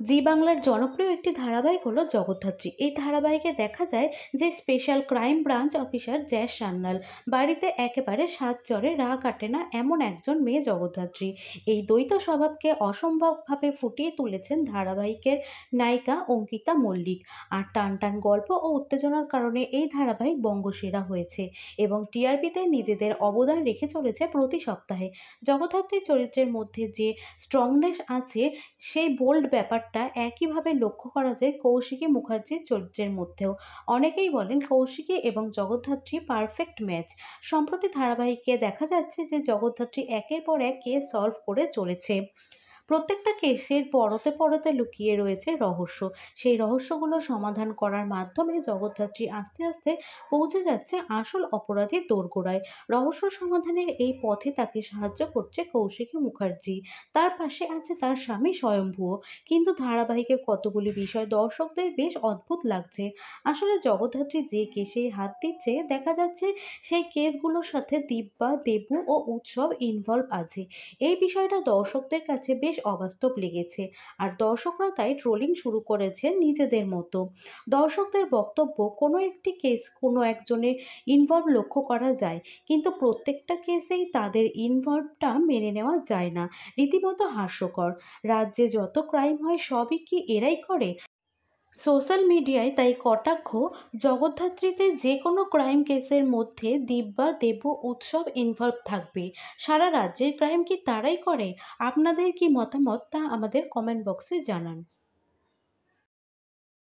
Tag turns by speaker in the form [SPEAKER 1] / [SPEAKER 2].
[SPEAKER 1] জি বাংলার জনপ্রিয় একটি ধারাবাহিক হলো জগদ্ধাত্রী। এই ধারাবাহিকে দেখা যায় যে special crime branch officer Jas Sanyal বাড়িতে একেবারে সাত চড়ে রাগ কাটে না এমন একজন মেয়ে জগদ্ধাত্রী। এই দ্বৈত স্বভাবকে অসম্ভবভাবে ফুটিয়ে তুলেছেন ধারাবাহিকের নায়িকা অঙ্কিতা মল্লিক। আর টান টান গল্প ও উত্তেজনার কারণে এই ধারাবাহিক বঙ্গসেরা হয়েছে এবং টিআরপিতে নিজেদের অবদান রেখে চলেছে প্রতি সপ্তাহে। জগদ্ধাত্রীর চরিত্রের মধ্যে যে স্ট্রংনেস আছে, সেই বোল্ড ব্যাপারটা একইভাবে লক্ষ্য করা যায় কৌশিকী মুখার্জির চরিত্রের মধ্যেও। অনেকেই বলেন কৌশিকী এবং জগদ্ধাত্রী পারফেক্ট ম্যাচ। সম্প্রতি ধারাবাহিকে দেখা যাচ্ছে যে জগদ্ধাত্রী একের পর এক কেস সলভ করে চলেছে। প্রত্যেকটা কেসের পরতে পরতে লুকিয়ে রয়েছে রহস্য। সেই রহস্যগুলো সমাধান করার মাধ্যমে জগদ্ধাত্রী আস্তে আস্তে পৌঁছে যাচ্ছে আসল অপরাধীর দোরগোড়ায়। রহস্য সমাধানের এই পথে তাকে সাহায্য করছে কৌশিকী মুখার্জি। তার পাশে আছে তার স্বামী স্বয়ম্ভুও। কিন্তু ধারাবাহিকের কতগুলি বিষয় দর্শকদের বেশ অদ্ভুত লাগছে। আসলে জগদ্ধাত্রী যে কেসে হাত দিচ্ছে দেখা যাচ্ছে সেই কেসগুলোর সাথে দিব্যা, দেবু ও উৎসব ইনভলভ আছে। এই বিষয়টা দর্শকদের কাছে বেশ অবাস্তব লেগেছে। আর দর্শকরা তাই ট্রোলিং শুরু করেছেন নিজেদের মতো। দর্শকদের বক্তব্য, কোনো একটি কেস কোনো একজনের ইনভলভ লক্ষ্য করা যায়, কিন্তু প্রত্যেকটা কেসেই তাদের ইনভলভটা মেনে নেওয়া যায় না। রীতিমতো হাস্যকর। রাজ্যে যত ক্রাইম হয় সবই কি এরাই করে? সোশ্যাল মিডিয়ায় তাই কটাক্ষ, জগদ্ধাত্রীতে যে কোনো ক্রাইম কেসের মধ্যে দিব্যা, দেবু, উৎসব ইনভলভ থাকবে। সারা রাজ্যের ক্রাইম কি তারাই করে? আপনাদের কি মতামত তা আমাদের কমেন্ট বক্সে জানান।